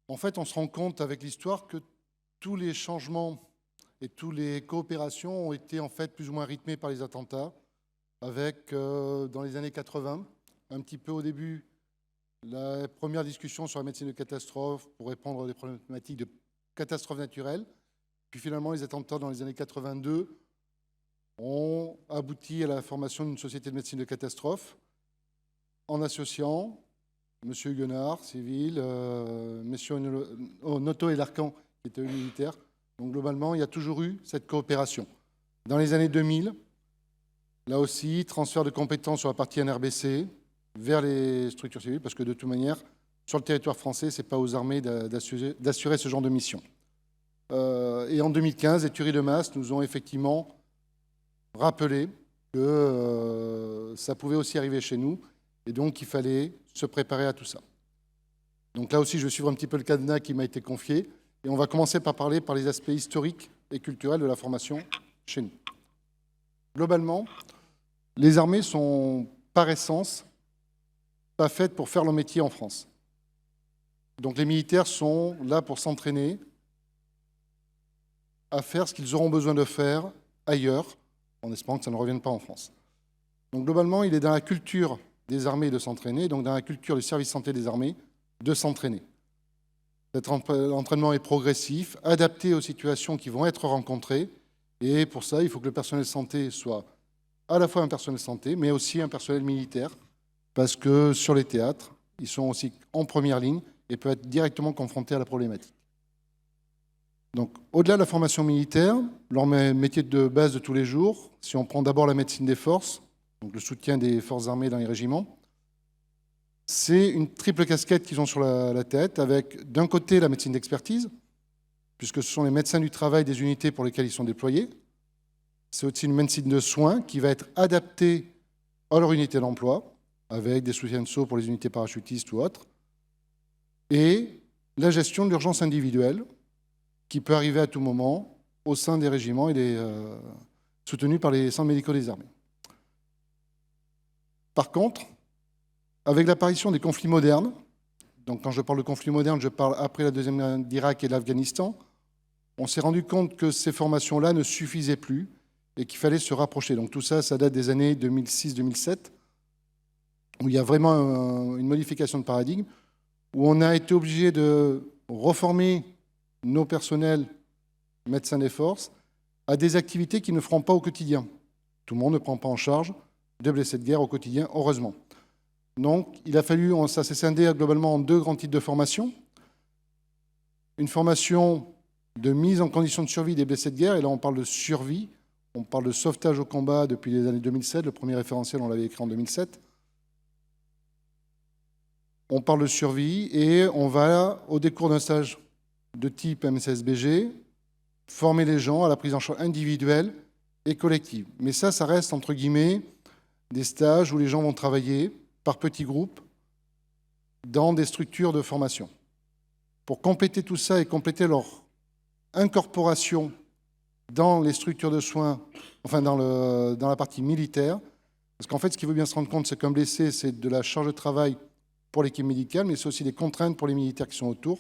En fait, on se rend compte avec l'histoire que tous les changements et toutes les coopérations ont été en fait plus ou moins rythmés par les attentats, avec, dans les années 80, un petit peu au début, la première discussion sur la médecine de catastrophe pour répondre à des problématiques de catastrophes naturelles. Puis finalement, les attentats dans les années 82 ont abouti à la formation d'une société de médecine de catastrophe en associant M. Huguenard, civil, M. Noto et Larcan, qui étaient militaires. Donc globalement, il y a toujours eu cette coopération. Dans les années 2000, là aussi, transfert de compétences sur la partie NRBC vers les structures civiles, parce que de toute manière, sur le territoire français, ce n'est pas aux armées d'assurer ce genre de mission. Et en 2015, les tueries de masse nous ont effectivement rappelé que ça pouvait aussi arriver chez nous, et donc il fallait se préparer à tout ça. Donc là aussi, je vais suivre un petit peu le cadenas qui m'a été confié, et on va commencer par parler par les aspects historiques et culturels de la formation chez nous. Globalement, les armées sont, par essence, pas faites pour faire leur métier en France. Donc les militaires sont là pour s'entraîner à faire ce qu'ils auront besoin de faire ailleurs, en espérant que ça ne revienne pas en France. Donc globalement, il est dans la culture des armées de s'entraîner, donc dans la culture du service santé des armées de s'entraîner. Cet entraînement est progressif, adapté aux situations qui vont être rencontrées, et pour ça, il faut que le personnel santé soit à la fois un personnel santé, mais aussi un personnel militaire, parce que sur les théâtres, ils sont aussi en première ligne et peuvent être directement confrontés à la problématique. Donc, au-delà de la formation militaire, leur métier de base de tous les jours, si on prend d'abord la médecine des forces, donc le soutien des forces armées dans les régiments, c'est une triple casquette qu'ils ont sur la tête, avec d'un côté la médecine d'expertise, puisque ce sont les médecins du travail des unités pour lesquelles ils sont déployés. C'est aussi une médecine de soins qui va être adaptée à leur unité d'emploi, avec des soutiens de saut pour les unités parachutistes ou autres, et la gestion de l'urgence individuelle, qui peut arriver à tout moment au sein des régiments et soutenus par les centres médicaux des armées. Par contre, avec l'apparition des conflits modernes, donc quand je parle de conflits modernes, je parle après la Deuxième Guerre d'Irak et de l'Afghanistan, on s'est rendu compte que ces formations-là ne suffisaient plus et qu'il fallait se rapprocher. Donc tout ça, ça date des années 2006-2007, où il y a vraiment une modification de paradigme, où on a été obligé de reformer nos personnels médecins des forces à des activités qu'ils ne feront pas au quotidien. Tout le monde ne prend pas en charge de blessés de guerre au quotidien, heureusement. Donc, il a fallu, ça s'est scindé globalement en deux grands types de formation. Une formation de mise en condition de survie des blessés de guerre, et là on parle de survie, on parle de sauvetage au combat depuis les années 2007, le premier référentiel on l'avait écrit en 2007. On parle de survie et on va, au décours d'un stage de type MCSBG, former les gens à la prise en charge individuelle et collective. Mais ça reste, entre guillemets, des stages où les gens vont travailler par petits groupes dans des structures de formation. Pour compléter tout ça et compléter leur incorporation dans les structures de soins, enfin dans la partie militaire, parce qu'en fait, ce qu'il faut bien se rendre compte, c'est qu'un blessé, c'est de la charge de travail pour l'équipe médicale, mais c'est aussi des contraintes pour les militaires qui sont autour.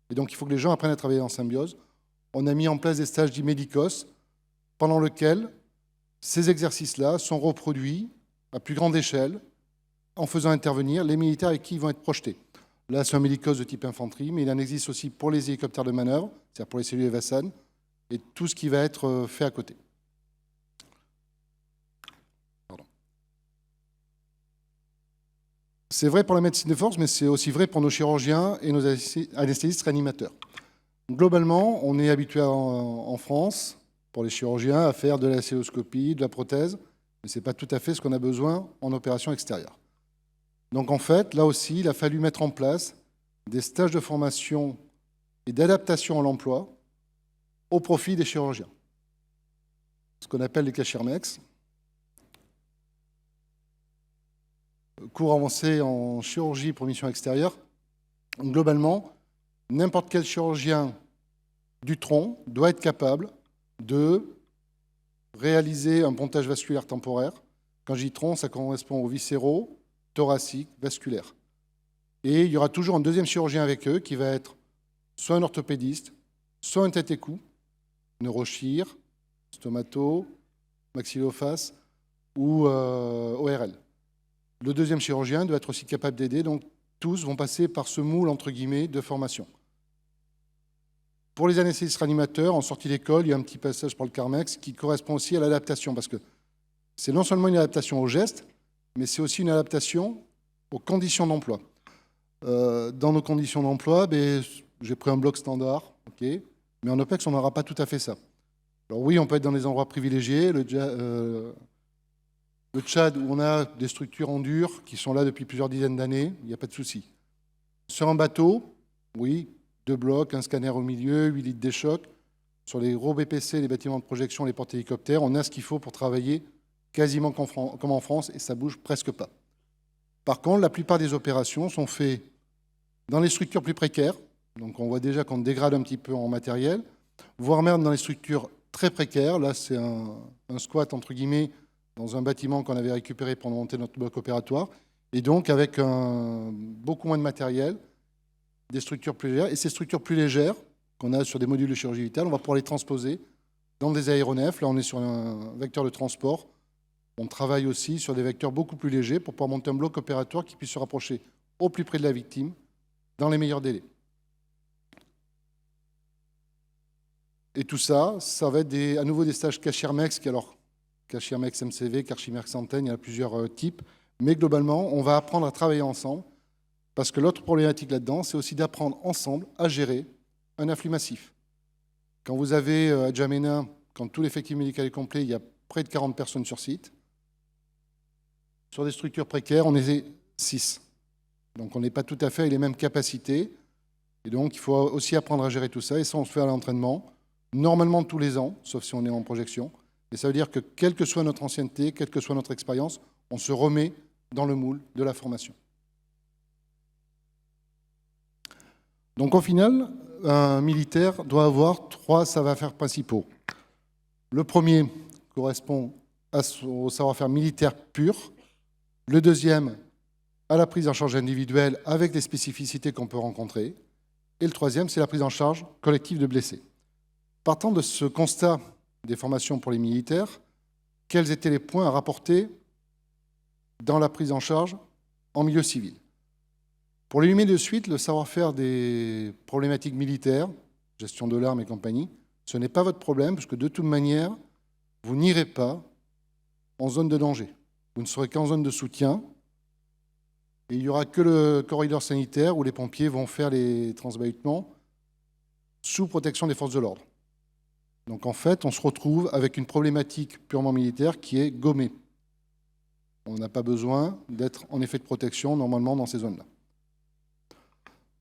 Et donc, il faut que les gens apprennent à travailler en symbiose. On a mis en place des stages dits médicos, pendant lesquels ces exercices-là sont reproduits à plus grande échelle, en faisant intervenir les militaires avec qui ils vont être projetés. Là, c'est un médicos de type infanterie, mais il en existe aussi pour les hélicoptères de manœuvre, c'est-à-dire pour les cellules Evassan, et tout ce qui va être fait à côté. C'est vrai pour la médecine de force, mais c'est aussi vrai pour nos chirurgiens et nos anesthésistes réanimateurs. Globalement, on est habitué en France, pour les chirurgiens, à faire de la cystoscopie, de la prothèse, mais ce n'est pas tout à fait ce qu'on a besoin en opération extérieure. Donc en fait, là aussi, il a fallu mettre en place des stages de formation et d'adaptation à l'emploi au profit des chirurgiens. Ce qu'on appelle les CACHIRMEX. Cours avancé en chirurgie pour mission extérieure. Globalement, n'importe quel chirurgien du tronc doit être capable de réaliser un pontage vasculaire temporaire. Quand je dis tronc, ça correspond aux viscéraux, thoraciques, vasculaires. Et il y aura toujours un deuxième chirurgien avec eux qui va être soit un orthopédiste, soit un tête et cou, neurochir, stomato, maxilloface ou ORL. Le deuxième chirurgien doit être aussi capable d'aider, donc tous vont passer par ce moule, entre guillemets, de formation. Pour les anesthésistes réanimateurs, en sortie d'école, il y a un petit passage par le CARMEX qui correspond aussi à l'adaptation, parce que c'est non seulement une adaptation aux gestes, mais c'est aussi une adaptation aux conditions d'emploi. Dans nos conditions d'emploi, j'ai pris un bloc standard, okay, mais en OPEX, on n'aura pas tout à fait ça. Alors oui, on peut être dans des endroits privilégiés, le Tchad, où on a des structures en dur qui sont là depuis plusieurs dizaines d'années, il n'y a pas de souci. Sur un bateau, oui, 2 blocs, un scanner au milieu, 8 litres des chocs. Sur les gros BPC, les bâtiments de projection, les porte-hélicoptères, on a ce qu'il faut pour travailler quasiment comme en France et ça bouge presque pas. Par contre, la plupart des opérations sont faites dans les structures plus précaires, donc on voit déjà qu'on dégrade un petit peu en matériel, voire même dans les structures très précaires. Là, c'est un squat, entre guillemets, dans un bâtiment qu'on avait récupéré pour monter notre bloc opératoire, et donc avec beaucoup moins de matériel, des structures plus légères. Et ces structures plus légères, qu'on a sur des modules de chirurgie vitale, on va pouvoir les transposer dans des aéronefs. Là, on est sur un vecteur de transport. On travaille aussi sur des vecteurs beaucoup plus légers pour pouvoir monter un bloc opératoire qui puisse se rapprocher au plus près de la victime dans les meilleurs délais. Et tout ça, ça va être à nouveau des stages Cachirmex, alors Cachirmex MCV, Cachirmex Antenne, il y a plusieurs types. Mais globalement, on va apprendre à travailler ensemble. Parce que l'autre problématique là-dedans, c'est aussi d'apprendre ensemble à gérer un afflux massif. Quand vous avez à Djamena, quand tout l'effectif médical est complet, il y a près de 40 personnes sur site. Sur des structures précaires, on est 6. Donc on n'est pas tout à fait avec les mêmes capacités. Et donc il faut aussi apprendre à gérer tout ça. Et ça, on se fait à l'entraînement, normalement tous les ans, sauf si on est en projection. Et ça veut dire que quelle que soit notre ancienneté, quelle que soit notre expérience, on se remet dans le moule de la formation. Donc au final, un militaire doit avoir 3 savoir-faire principaux. Le premier correspond au savoir-faire militaire pur. Le deuxième, à la prise en charge individuelle avec les spécificités qu'on peut rencontrer. Et le troisième, c'est la prise en charge collective de blessés. Partant de ce constat des formations pour les militaires, quels étaient les points à rapporter dans la prise en charge en milieu civil? Pour l'éliminer de suite, le savoir-faire des problématiques militaires, gestion de l'arme et compagnie, ce n'est pas votre problème, parce que de toute manière, vous n'irez pas en zone de danger. Vous ne serez qu'en zone de soutien, et il n'y aura que le corridor sanitaire où les pompiers vont faire les transbahutements sous protection des forces de l'ordre. Donc en fait, on se retrouve avec une problématique purement militaire qui est gommée. On n'a pas besoin d'être en effet de protection normalement dans ces zones-là.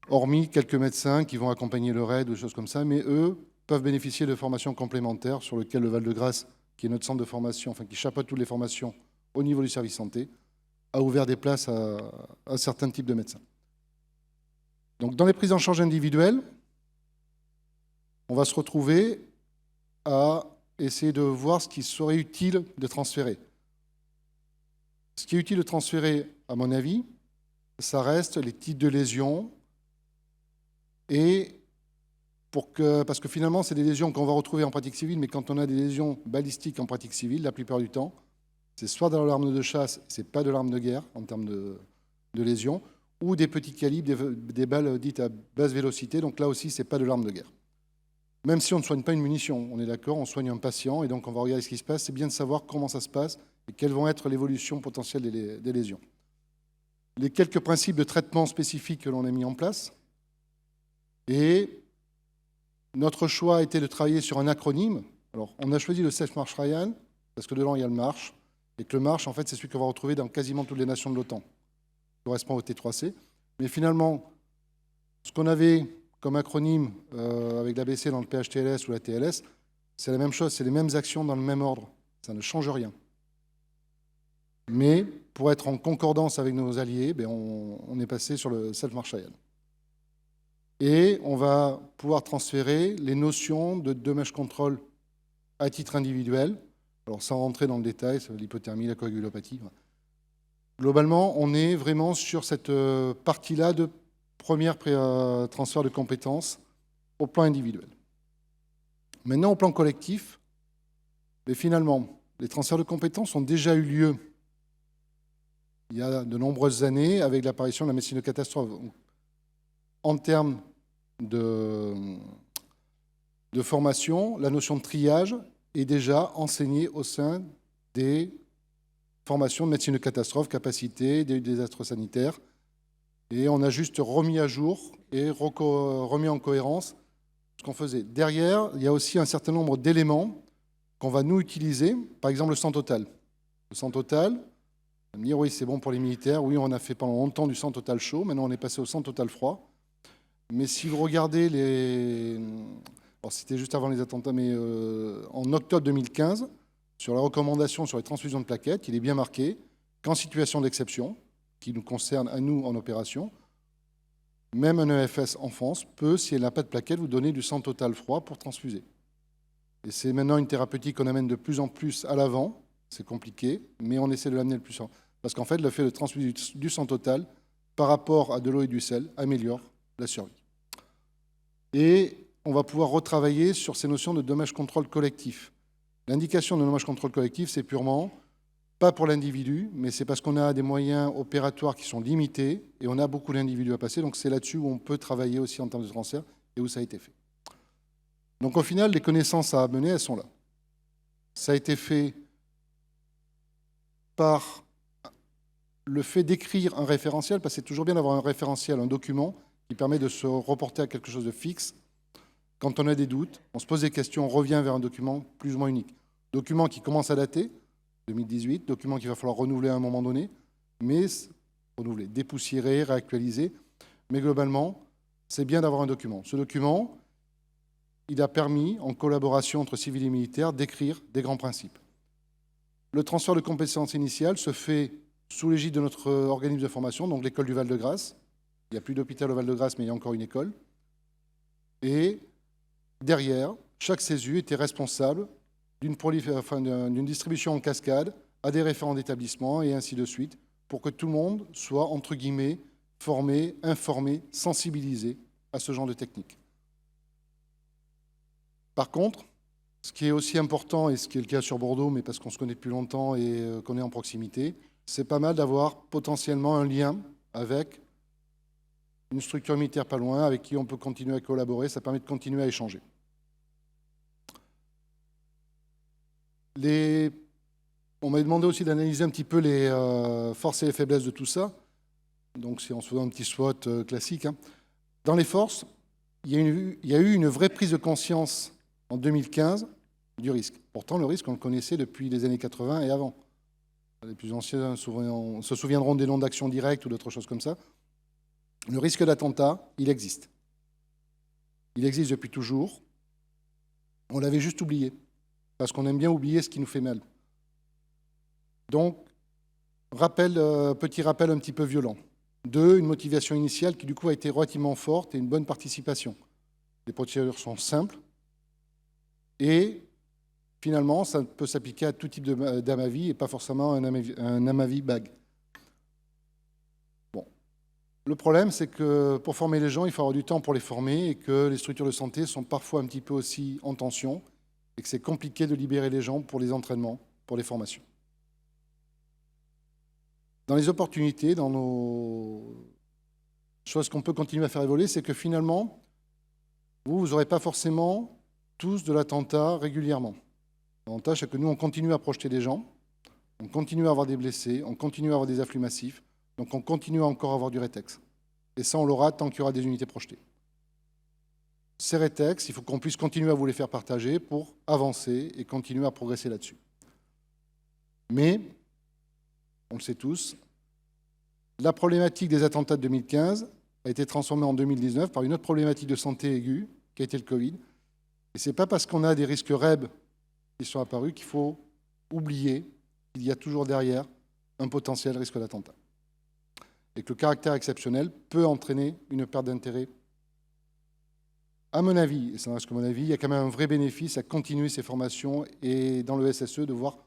Hormis quelques médecins qui vont accompagner le RAID ou des choses comme ça, mais eux peuvent bénéficier de formations complémentaires sur lesquelles le Val-de-Grâce, qui est notre centre de formation, enfin qui chapeaute toutes les formations au niveau du service santé, a ouvert des places à certains types de médecins. Donc dans les prises en charge individuelles, on va se retrouver à essayer de voir ce qui serait utile de transférer. Ce qui est utile de transférer, à mon avis, ça reste les types de lésions, et parce que finalement, c'est des lésions qu'on va retrouver en pratique civile, mais quand on a des lésions balistiques en pratique civile, la plupart du temps, c'est soit dans l'arme de chasse, c'est pas de l'arme de guerre en termes de lésions, ou des petits calibres, des balles dites à basse vélocité, donc là aussi, c'est pas de l'arme de guerre. Même si on ne soigne pas une munition, on est d'accord, on soigne un patient, et donc on va regarder ce qui se passe, c'est bien de savoir comment ça se passe, et quelles vont être l'évolution potentielle des lésions. Les quelques principes de traitement spécifiques que l'on a mis en place, et notre choix a été de travailler sur un acronyme. Alors, on a choisi le Safe March Ryan, parce que dedans, il y a le MARCH, et que le MARCH, en fait, c'est celui qu'on va retrouver dans quasiment toutes les nations de l'OTAN. Il correspond au T3C. Mais finalement, ce qu'on avait comme acronyme avec l'ABC dans le PHTLS ou la TLS, c'est la même chose, c'est les mêmes actions dans le même ordre. Ça ne change rien. Mais pour être en concordance avec nos alliés, on est passé sur le Safe March Ryan. Et on va pouvoir transférer les notions de damage control à titre individuel. Alors sans rentrer dans le détail, l'hypothermie, la coagulopathie. Globalement, on est vraiment sur cette partie-là de premier transfert de compétences au plan individuel. Maintenant, au plan collectif, mais finalement, les transferts de compétences ont déjà eu lieu il y a de nombreuses années avec l'apparition de la médecine de catastrophe. En termes de formation, la notion de triage est déjà enseignée au sein des formations de médecine de catastrophe, capacité, des désastres sanitaires. Et on a juste remis à jour et remis en cohérence ce qu'on faisait. Derrière, il y a aussi un certain nombre d'éléments qu'on va nous utiliser, par exemple le sang total. Le sang total, on va me dire oui, c'est bon pour les militaires, oui, on a fait pendant longtemps du sang total chaud, maintenant on est passé au sang total froid. Mais si vous regardez les... Alors c'était juste avant les attentats, mais en octobre 2015, sur la recommandation sur les transfusions de plaquettes, il est bien marqué qu'en situation d'exception, qui nous concerne à nous en opération, même un EFS en France peut, si elle n'a pas de plaquettes, vous donner du sang total froid pour transfuser. Et c'est maintenant une thérapeutique qu'on amène de plus en plus à l'avant. C'est compliqué, mais on essaie de l'amener le plus en... Parce qu'en fait, le fait de transfuser du sang total par rapport à de l'eau et du sel améliore la survie. Et on va pouvoir retravailler sur ces notions de dommage-contrôle collectif. L'indication de dommage-contrôle collectif, c'est purement, pas pour l'individu, mais c'est parce qu'on a des moyens opératoires qui sont limités et on a beaucoup d'individus à passer. Donc c'est là-dessus où on peut travailler aussi en termes de transfert et où ça a été fait. Donc au final, les connaissances à amener, elles sont là. Ça a été fait par le fait d'écrire un référentiel, parce que c'est toujours bien d'avoir un référentiel, un document qui permet de se reporter à quelque chose de fixe. Quand on a des doutes, on se pose des questions, on revient vers un document plus ou moins unique. Document qui commence à dater, 2018, document qu'il va falloir renouveler à un moment donné, mais renouveler, dépoussiérer, réactualiser. Mais globalement, c'est bien d'avoir un document. Ce document, il a permis, en collaboration entre civils et militaires, d'écrire des grands principes. Le transfert de compétences initiales se fait sous l'égide de notre organisme de formation, donc l'école du Val-de-Grâce. Il n'y a plus d'hôpital au Val-de-Grâce, mais il y a encore une école. Et derrière, chaque CESU était responsable d'une distribution en cascade à des référents d'établissement et ainsi de suite, pour que tout le monde soit, entre guillemets, formé, informé, sensibilisé à ce genre de technique. Par contre, ce qui est aussi important, et ce qui est le cas sur Bordeaux, mais parce qu'on se connaît depuis longtemps et qu'on est en proximité, c'est pas mal d'avoir potentiellement un lien avec une structure militaire pas loin, avec qui on peut continuer à collaborer, ça permet de continuer à échanger. On m'a demandé aussi d'analyser un petit peu les forces et les faiblesses de tout ça. Donc c'est en se faisant un petit SWOT classique. Dans les forces, il y a eu une vraie prise de conscience en 2015 du risque. Pourtant, le risque, on le connaissait depuis les années 80 et avant. Les plus anciens se souviendront des noms d'actions directes ou d'autres choses comme ça. Le risque d'attentat, il existe. Il existe depuis toujours. On l'avait juste oublié, parce qu'on aime bien oublier ce qui nous fait mal. Donc, petit rappel un petit peu violent. 2, une motivation initiale qui, du coup, a été relativement forte et une bonne participation. Les procédures sont simples. Et finalement, ça peut s'appliquer à tout type d'AMAVI et pas forcément un AMAVI BAG. Bon. Le problème, c'est que pour former les gens, il faut avoir du temps pour les former et que les structures de santé sont parfois un petit peu aussi en tension et que c'est compliqué de libérer les gens pour les entraînements, pour les formations. Dans les opportunités, dans nos choses qu'on peut continuer à faire évoluer, c'est que finalement, vous n'aurez pas forcément tous de l'attentat régulièrement. L'avantage, c'est que nous, on continue à projeter des gens, on continue à avoir des blessés, on continue à avoir des afflux massifs, donc on continue à encore avoir du rétex. Et ça, on l'aura tant qu'il y aura des unités projetées. Ces rétex, il faut qu'on puisse continuer à vous les faire partager pour avancer et continuer à progresser là-dessus. Mais, on le sait tous, la problématique des attentats de 2015 a été transformée en 2019 par une autre problématique de santé aiguë, qui a été le Covid. Et ce n'est pas parce qu'on a des risques REB qui sont apparus qu'il faut oublier qu'il y a toujours derrière un potentiel risque d'attentat. Et que le caractère exceptionnel peut entraîner une perte d'intérêt. À mon avis, et ça ne reste que mon avis, il y a quand même un vrai bénéfice à continuer ces formations et dans le SSE de voir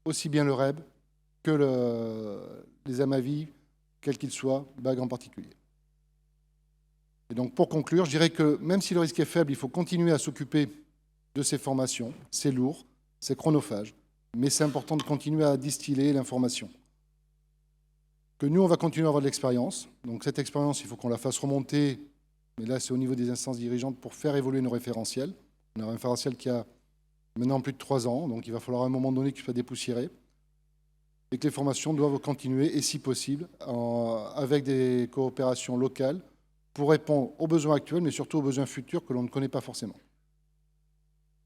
aussi bien le REB que les AMAVI, quels qu'ils soient, BAG en particulier. Et donc, pour conclure, je dirais que même si le risque est faible, il faut continuer à s'occuper de ces formations. C'est lourd, c'est chronophage, mais c'est important de continuer à distiller l'information. Que nous, on va continuer à avoir de l'expérience. Donc, cette expérience, il faut qu'on la fasse remonter, mais là, c'est au niveau des instances dirigeantes pour faire évoluer nos référentiels. On a un référentiel qui a maintenant plus de 3 ans, donc il va falloir à un moment donné qu'il soit dépoussiéré. Et que les formations doivent continuer, et si possible, avec des coopérations locales pour répondre aux besoins actuels, mais surtout aux besoins futurs que l'on ne connaît pas forcément.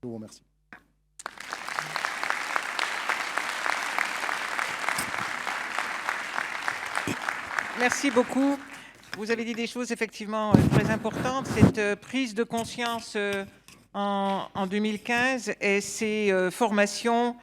Je vous remercie. Merci beaucoup. Vous avez dit des choses effectivement très importantes. Cette prise de conscience en 2015 et ces formations